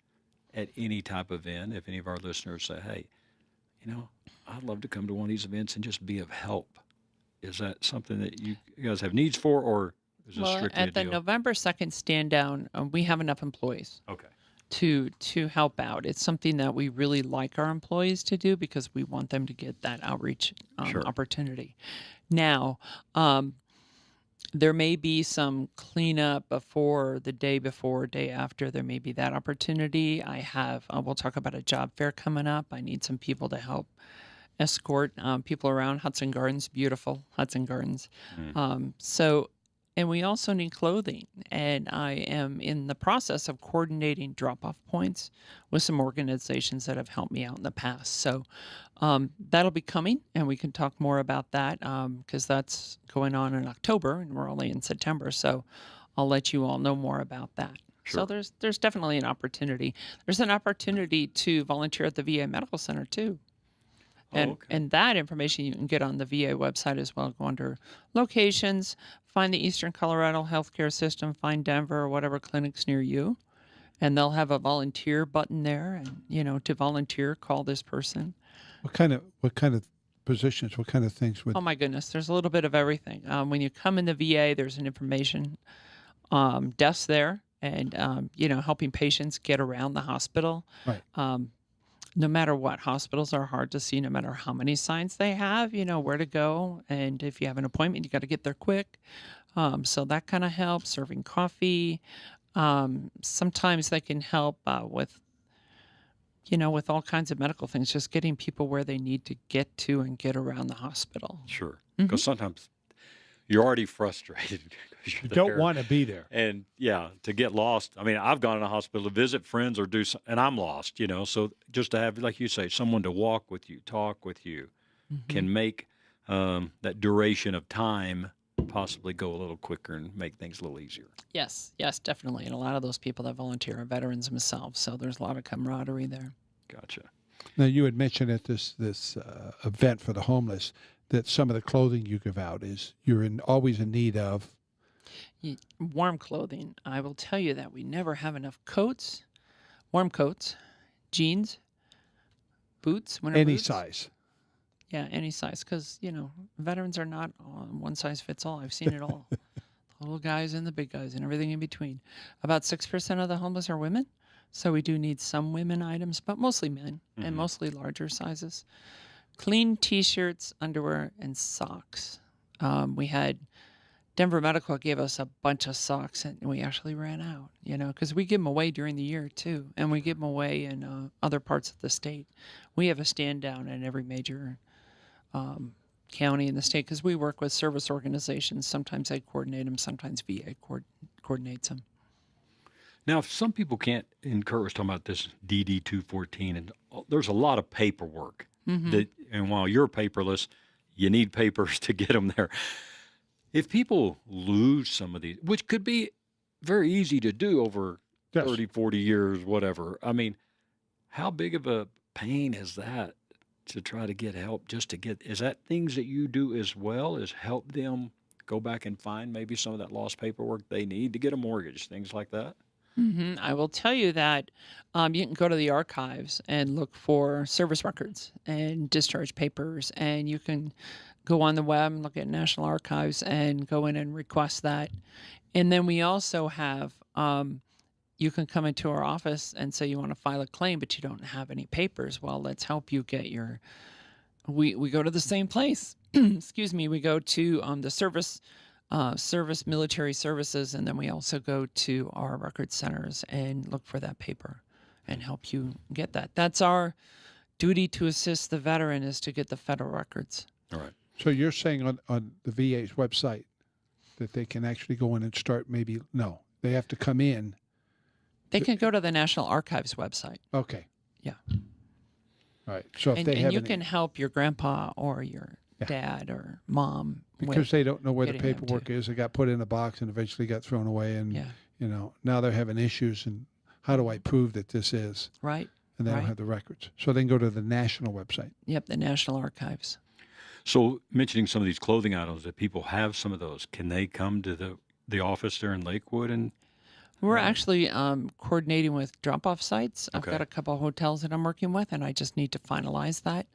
at any type of event? If any of our listeners say, hey, I'd love to come to one of these events and just be of help. Is that something that you guys have needs for, or is this strictly at the November 2nd stand down, we have enough employees. Okay. To help out. It's something that we really like our employees to do because we want them to get that outreach opportunity. Now, there may be some cleanup before, day after. There may be that opportunity. I have, we'll talk about a job fair coming up. I need some people to help escort people around Hudson Gardens, beautiful Hudson Gardens. And we also need clothing. And I am in the process of coordinating drop-off points with some organizations that have helped me out in the past. So that'll be coming, and we can talk more about that because that's going on in October, and we're only in September. So I'll let you all know more about that. Sure. So there's definitely an opportunity. There's an opportunity to volunteer at the VA Medical Center, too. And that information you can get on the VA website as well. Go under locations, find the Eastern Colorado Healthcare System, find Denver or whatever clinics near you, and they'll have a volunteer button there. And to volunteer, call this person. What kind of positions? What kind of things would? Oh my goodness, there's a little bit of everything. When you come in the VA, there's an information desk there, and helping patients get around the hospital. Right. no matter what, hospitals are hard to see no matter how many signs they have, where to go. And if you have an appointment, you got to get there quick. So that kind of helps. Serving coffee. Sometimes they can help with all kinds of medical things, just getting people where they need to get to and get around the hospital. Sure. Because sometimes you're already frustrated. You don't want to be there. And, to get lost. I mean, I've gone in a hospital to visit friends or and I'm lost, So just to have, like you say, someone to walk with you, talk with you, can make that duration of time possibly go a little quicker and make things a little easier. Yes, definitely. And a lot of those people that volunteer are veterans themselves, so there's a lot of camaraderie there. Gotcha. Now, you had mentioned at this event for the homeless that some of the clothing you give out is always in need of warm clothing. I will tell you that we never have enough coats, warm coats, jeans, boots, winter any boots. size. Yeah, any size, because, veterans are not one size fits all. I've seen it all. The little guys and the big guys and everything in between. About 6% of the homeless are women, so we do need some women items, but mostly men and mostly larger sizes. Clean T-shirts, underwear, and socks. We had Denver Medical gave us a bunch of socks, and we actually ran out, because we give them away during the year, too, and we give them away in other parts of the state. We have a stand down in every major county in the state because we work with service organizations. Sometimes they coordinate them, sometimes VA coordinates them. Now, if some people can't, and Kurt was talking about this DD 214, and there's a lot of paperwork. And while you're paperless, you need papers to get them there. If people lose some of these, which could be very easy to do over 30, 40 years, whatever. I mean, how big of a pain is that to try to get help is that things that you do as well as help them go back and find maybe some of that lost paperwork they need to get a mortgage, things like that? I will tell you that you can go to the archives and look for service records and discharge papers, and you can go on the web and look at National Archives and go in and request that. And then we also have, you can come into our office and say you want to file a claim, but you don't have any papers. Well, let's help you get we go to the same place. Excuse me. We go to the service military services, and then we also go to our record centers and look for that paper and help you get that. That's our duty to assist the veteran, is to get the federal records. All right. So you're saying on the VA's website that they can actually go in and start they have to come in. They can go to the National Archives website. Okay. Yeah. All right. So if you can help your grandpa or your dad or mom. Because they don't know where the paperwork is. It got put in a box and eventually got thrown away. And, now they're having issues. And how do I prove that this is? Right. And they don't have the records. So they can go to the national website. Yep, the National Archives. So mentioning some of these clothing items that people have some of those, can they come to the office there in Lakewood? And we're actually coordinating with drop-off sites. I've got a couple of hotels that I'm working with, and I just need to finalize that.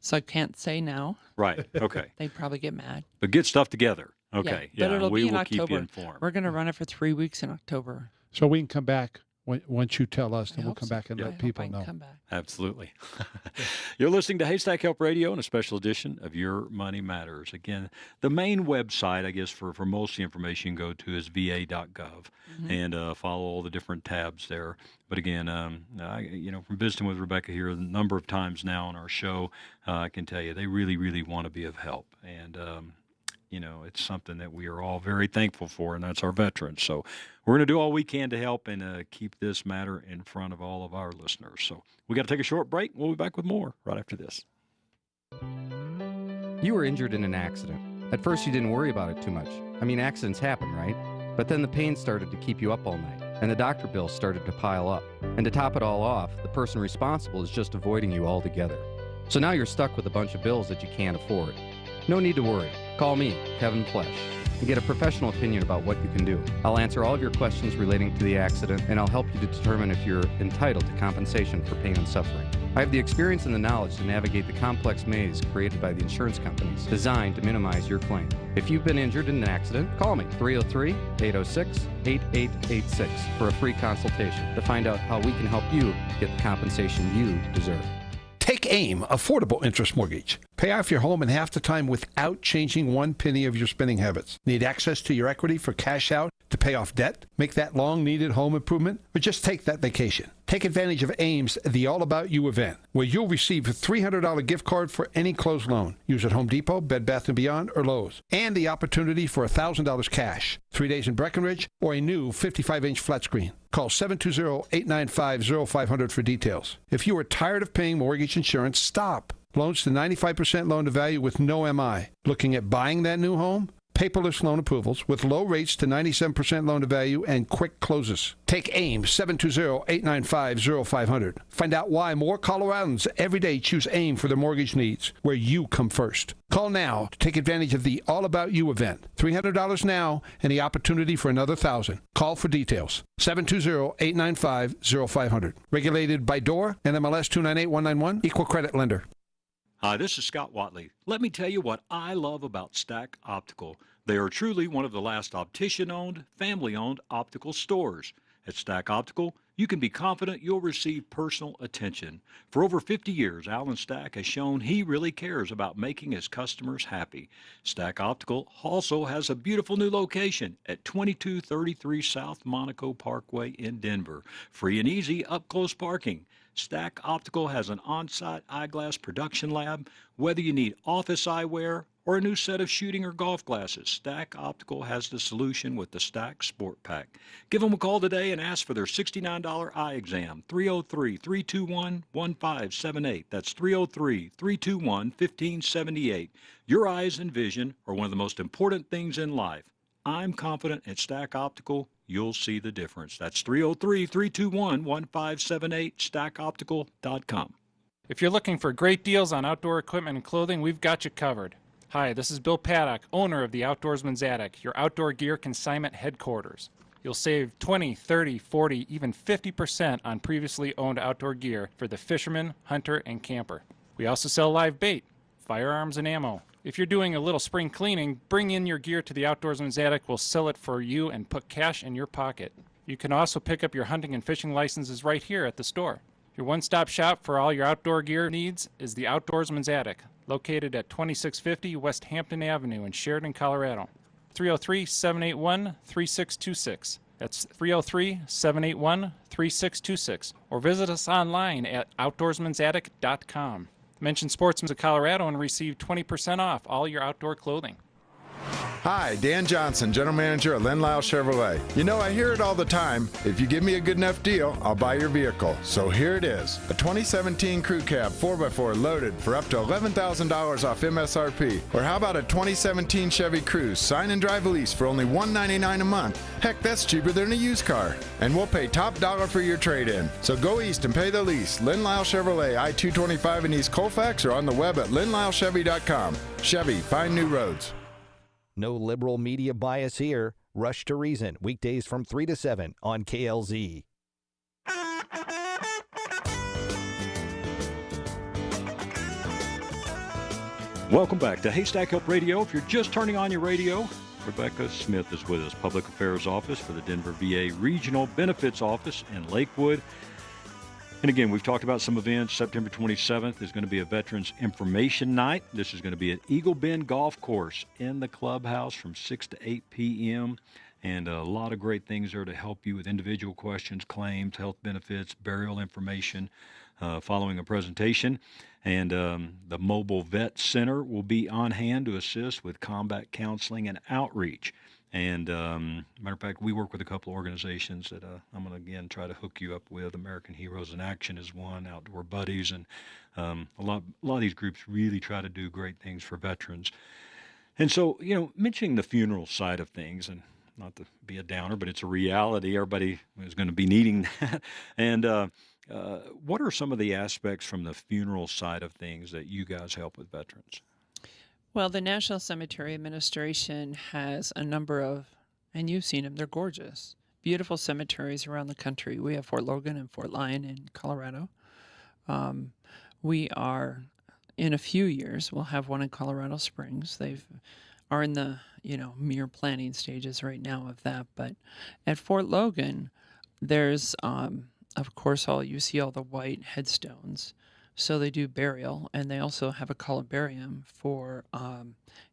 So I can't say now. Right. Okay. They'd probably get mad. But get stuff together. Okay. Yeah. But it'll be in October. Keep you informed. We're going to run it for 3 weeks in October. So we can come back once you tell us, then we'll come back and let people know. Come back. Absolutely. You're listening to Haystack Help Radio and a special edition of Your Money Matters. Again, the main website, I guess, for most of the information you can go to is va.gov and follow all the different tabs there. But again, from visiting with Rebecca here a number of times now on our show, I can tell you they really, really want to be of help. And, it's something that we are all very thankful for, and that's our veterans. So we're going to do all we can to help and keep this matter in front of all of our listeners. So we got to take a short break. We'll be back with more right after this. You were injured in an accident. At first, you didn't worry about it too much. I mean, accidents happen, right? But then the pain started to keep you up all night, and the doctor bills started to pile up. And to top it all off, the person responsible is just avoiding you altogether. So now you're stuck with a bunch of bills that you can't afford. No need to worry. Call me, Kevin Plesh, and get a professional opinion about what you can do. I'll answer all of your questions relating to the accident, and I'll help you to determine if you're entitled to compensation for pain and suffering. I have the experience and the knowledge to navigate the complex maze created by the insurance companies designed to minimize your claim. If you've been injured in an accident, call me 303-806-8886 for a free consultation to find out how we can help you get the compensation you deserve. Take AIM, Affordable Interest Mortgage. Pay off your home in half the time without changing one penny of your spending habits. Need access to your equity for cash out to pay off debt, make that long-needed home improvement, or just take that vacation? Take advantage of AIM's The All About You event, where you'll receive a $300 gift card for any closed loan. Use at Home Depot, Bed Bath & Beyond, or Lowe's. And the opportunity for $1,000 cash, 3 days in Breckenridge, or a new 55-inch flat screen. Call 720-895-0500 for details. If you are tired of paying mortgage insurance, stop. Loans to 95% loan to value with no MI. Looking at buying that new home? Paperless loan approvals with low rates to 97% loan to value and quick closes. Take AIM 720-895-0500. Find out why more Coloradans every day choose AIM for their mortgage needs, where you come first. Call now to take advantage of the All About You event. $300 now and the opportunity for another $1,000. Call for details. 720-895-0500. Regulated by DOR and MLS 298191. Equal credit lender. Hi, this is Scott Watley. Let me tell you what I love about Stack Optical. They are truly one of the last optician-owned, family-owned optical stores. At Stack Optical, you can be confident you'll receive personal attention. For over 50 years, Alan Stack has shown he really cares about making his customers happy. Stack Optical also has a beautiful new location at 2233 South Monaco Parkway in Denver. Free and easy up-close parking. Stack Optical has an on-site eyeglass production lab. Whether you need office eyewear or a new set of shooting or golf glasses, Stack Optical has the solution with the Stack Sport Pack. Give them a call today and ask for their $69 eye exam. 303-321-1578. That's 303-321-1578. Your eyes and vision are one of the most important things in life. I'm confident at Stack Optical you'll see the difference. That's 303-321-1578, stackoptical.com. If you're looking for great deals on outdoor equipment and clothing, we've got you covered. Hi, this is Bill Paddock, owner of the Outdoorsman's Attic, your outdoor gear consignment headquarters. You'll save 20, 30, 40, even 50% on previously owned outdoor gear for the fisherman, hunter, and camper. We also sell live bait, firearms, and ammo. If you're doing a little spring cleaning, bring in your gear to the Outdoorsman's Attic. We'll sell it for you and put cash in your pocket. You can also pick up your hunting and fishing licenses right here at the store. Your one-stop shop for all your outdoor gear needs is the Outdoorsman's Attic, located at 2650 West Hampton Avenue in Sheridan, Colorado. 303-781-3626. That's 303-781-3626. Or visit us online at outdoorsmansattic.com. Mention Sportsman's of Colorado and receive 20% off all your outdoor clothing. Hi, Dan Johnson, General Manager at Len Lyle Chevrolet. You know, I hear it all the time. If you give me a good enough deal, I'll buy your vehicle. So here it is. A 2017 Crew Cab 4x4 loaded for up to $11,000 off MSRP. Or how about a 2017 Chevy Cruze, sign and drive lease for only $199 a month? Heck, that's cheaper than a used car. And we'll pay top dollar for your trade-in. So go east and pay the lease. Len Lyle Chevrolet, I-225 in East Colfax, or on the web at lenlylechevy.com. Chevy, find new roads. No liberal media bias here. Rush to Reason, weekdays from 3 to 7 on KLZ. Welcome back to Haystack Help Radio. If you're just turning on your radio, Rebecca Smith is with us, Public Affairs Office for the Denver VA Regional Benefits Office in Lakewood. And again, we've talked about some events. September 27th is going to be a Veterans Information Night. This is going to be at Eagle Bend Golf Course in the clubhouse from 6 to 8 p.m. And a lot of great things there to help you with individual questions, claims, health benefits, burial information following a presentation. And the Mobile Vet Center will be on hand to assist with combat counseling and outreach. And matter of fact, we work with a couple of organizations that I'm going to, again, try to hook you up with. American Heroes in Action is one, Outdoor Buddies, and a lot of these groups really try to do great things for veterans. And so, you know, mentioning the funeral side of things, and not to be a downer, but it's a reality. Everybody is going to be needing that. And what are some of the aspects from the funeral side of things that you guys help with veterans? Well, the National Cemetery Administration has a number of, and you've seen them, they're gorgeous, beautiful cemeteries around the country. We have Fort Logan and Fort Lyon in Colorado. We are, in a few years, we'll have one in Colorado Springs. Are in the mere planning stages right now of that. But at Fort Logan, there's of course you see all the white headstones. So they do burial, and they also have a columbarium for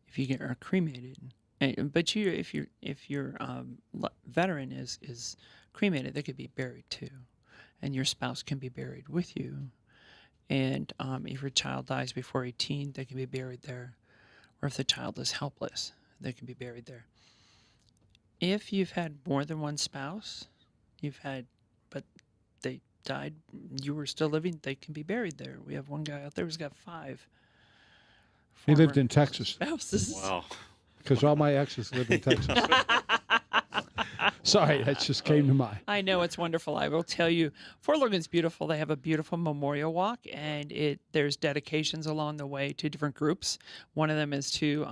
if you are cremated. But if your veteran is cremated, they could be buried too, and your spouse can be buried with you. And if your child dies before 18, they can be buried there. Or if the child is helpless, they can be buried there. If you've had more than one spouse, but they died, you were still living, they can be buried there. We have one guy out there who's got 5. He lived in Texas. Spouses. Wow. Because all my exes live in Texas. Sorry, that just came to mind. I know, it's wonderful. I will tell you, Fort Logan's beautiful. They have a beautiful memorial walk, and there's dedications along the way to different groups. One of them is to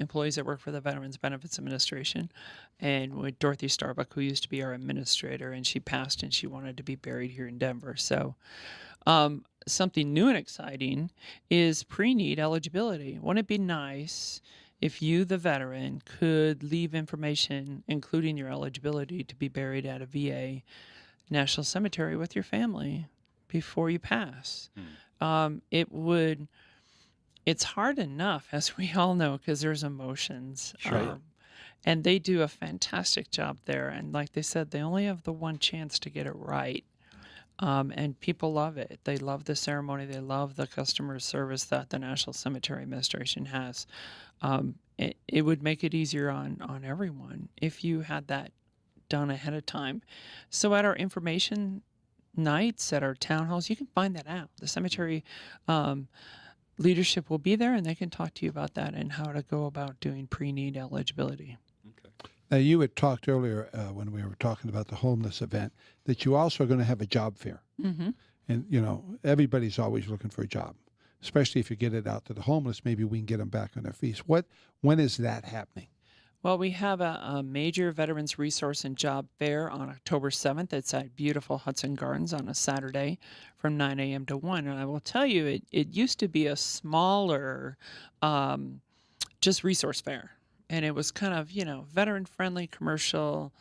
employees that work for the Veterans Benefits Administration, and with Dorothy Starbuck, who used to be our administrator, and she passed, and she wanted to be buried here in Denver. So something new and exciting is pre-need eligibility. Wouldn't it be nice if you, the veteran, could leave information, including your eligibility to be buried at a VA national cemetery with your family before you pass? It's hard enough, as we all know, because there's emotions. Sure. And they do a fantastic job there. And like they said, they only have the one chance to get it right. And people love it. They love the ceremony. They love the customer service that the National Cemetery Administration has. It would make it easier on everyone if you had that done ahead of time. So at our information nights, at our town halls, you can find that out. The cemetery leadership will be there, and they can talk to you about that and how to go about doing pre-need eligibility. Now, you had talked earlier when we were talking about the homeless event that you also are going to have a job fair. Mm-hmm. And, everybody's always looking for a job, especially if you get it out to the homeless. Maybe we can get them back on their feet. When is that happening? Well, we have a major Veterans Resource and Job Fair on October 7th. It's at beautiful Hudson Gardens on a Saturday from 9 a.m. to 1. And I will tell you, it used to be a smaller just resource fair. And it was kind of, veteran-friendly commercial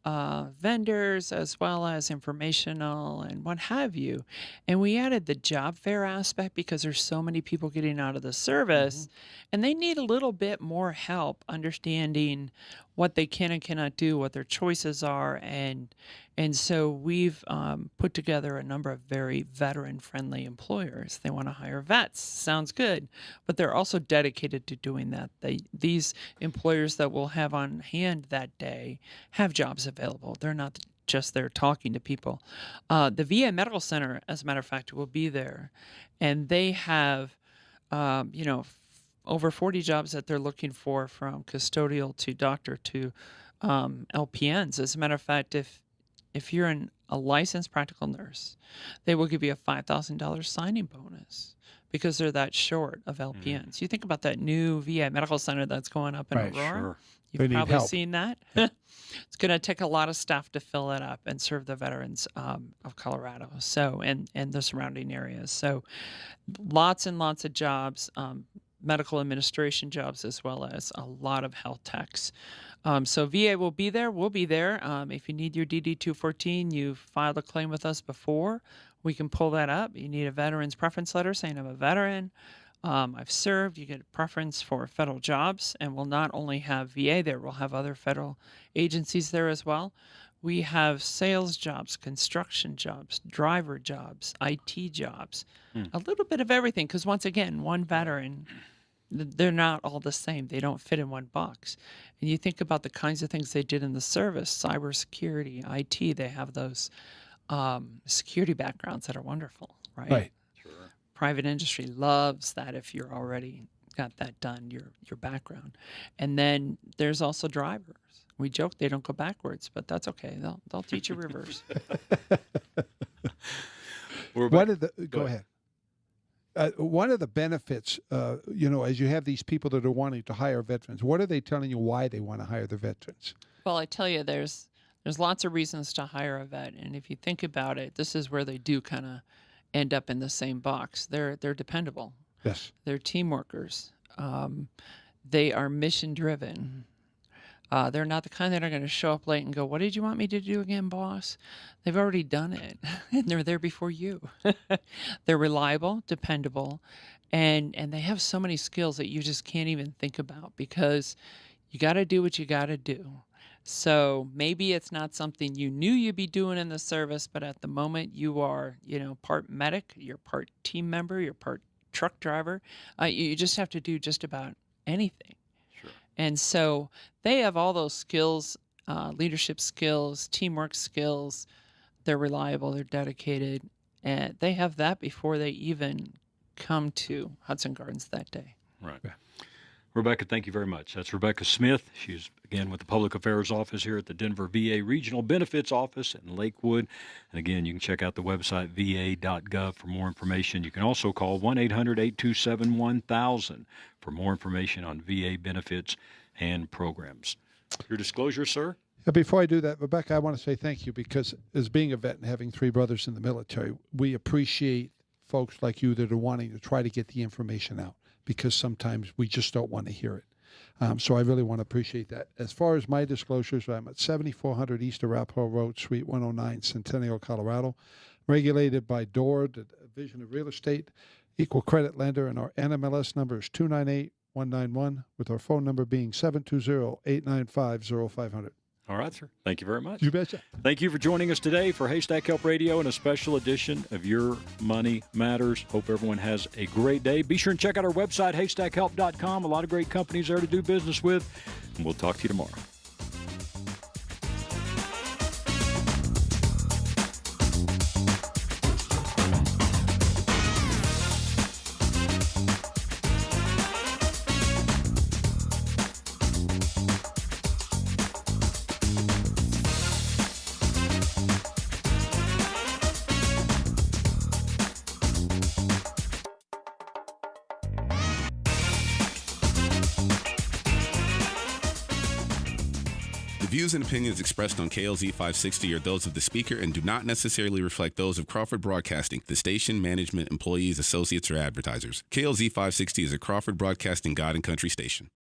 vendors as well as informational and what have you. And we added the job fair aspect because there's so many people getting out of the service, and they need a little bit more help understanding what they can and cannot do, what their choices are. And so we've put together a number of very veteran-friendly employers. They want to hire vets. Sounds good. But they're also dedicated to doing that. These employers that we'll have on hand that day have jobs available. They're not just there talking to people. The VA Medical Center, as a matter of fact, will be there. And they have, over 40 jobs that they're looking for, from custodial to doctor to LPNs. As a matter of fact, if you're a licensed practical nurse, they will give you a $5,000 signing bonus because they're that short of LPNs. You think about that new VA Medical Center that's going up in Aurora. Sure. You've probably seen that. It's going to take a lot of staff to fill it up and serve the veterans of Colorado, and the surrounding areas. So lots and lots of jobs, medical administration jobs, as well as a lot of health techs. So VA will be there. We'll be there. If you need your DD-214, you've filed a claim with us before, we can pull that up. You need a veteran's preference letter saying I'm a veteran. I've served. You get a preference for federal jobs, and we'll not only have VA there, we'll have other federal agencies there as well. We have sales jobs, construction jobs, driver jobs, IT jobs, a little bit of everything. Because once again, one veteran, they're not all the same. They don't fit in one box. And you think about the kinds of things they did in the service, cybersecurity, IT, they have those security backgrounds that are wonderful, right? Right. Private industry loves that if you're already got that done, your background. And then there's also drivers. We joke they don't go backwards, but that's okay. They'll teach you reverse. Go ahead. One of the benefits, as you have these people that are wanting to hire veterans, what are they telling you why they want to hire the veterans? Well, I tell you, there's lots of reasons to hire a vet. And if you think about it, this is where they do kind of end up in the same box. They're dependable. Yes. They're team workers. They are mission driven. They're not the kind that are going to show up late and go, "What did you want me to do again, boss?" They've already done it, and they're there before you. They're reliable, dependable, and they have so many skills that you just can't even think about, because you got to do what you got to do. So maybe it's not something you knew you'd be doing in the service, but at the moment you are, part medic, you're part team member, you're part truck driver. You just have to do just about anything. Sure. And so they have all those skills, leadership skills, teamwork skills. They're reliable, they're dedicated, and they have that before they even come to Hudson Gardens that day. Right. Rebecca, thank you very much. That's Rebecca Smith. She's, again, with the Public Affairs Office here at the Denver VA Regional Benefits Office in Lakewood. And, again, you can check out the website, va.gov, for more information. You can also call 1-800-827-1000 for more information on VA benefits and programs. Your disclosure, sir? Before I do that, Rebecca, I want to say thank you, because as being a vet and having 3 brothers in the military, we appreciate folks like you that are wanting to try to get the information out, because sometimes we just don't want to hear it. So I really want to appreciate that. As far as my disclosures, I'm at 7400 East Arapahoe Road, Suite 109, Centennial, Colorado, regulated by DOR, the Division of Real Estate, equal credit lender, and our NMLS number is 298191, with our phone number being 720-895-0500. All right, sir. Thank you very much. You betcha. Thank you for joining us today for Haystack Help Radio and a special edition of Your Money Matters. Hope everyone has a great day. Be sure and check out our website, haystackhelp.com. A lot of great companies there to do business with. And we'll talk to you tomorrow. The views and opinions expressed on KLZ 560 are those of the speaker and do not necessarily reflect those of Crawford Broadcasting, the station, management, employees, associates, or advertisers. KLZ 560 is a Crawford Broadcasting God and Country station.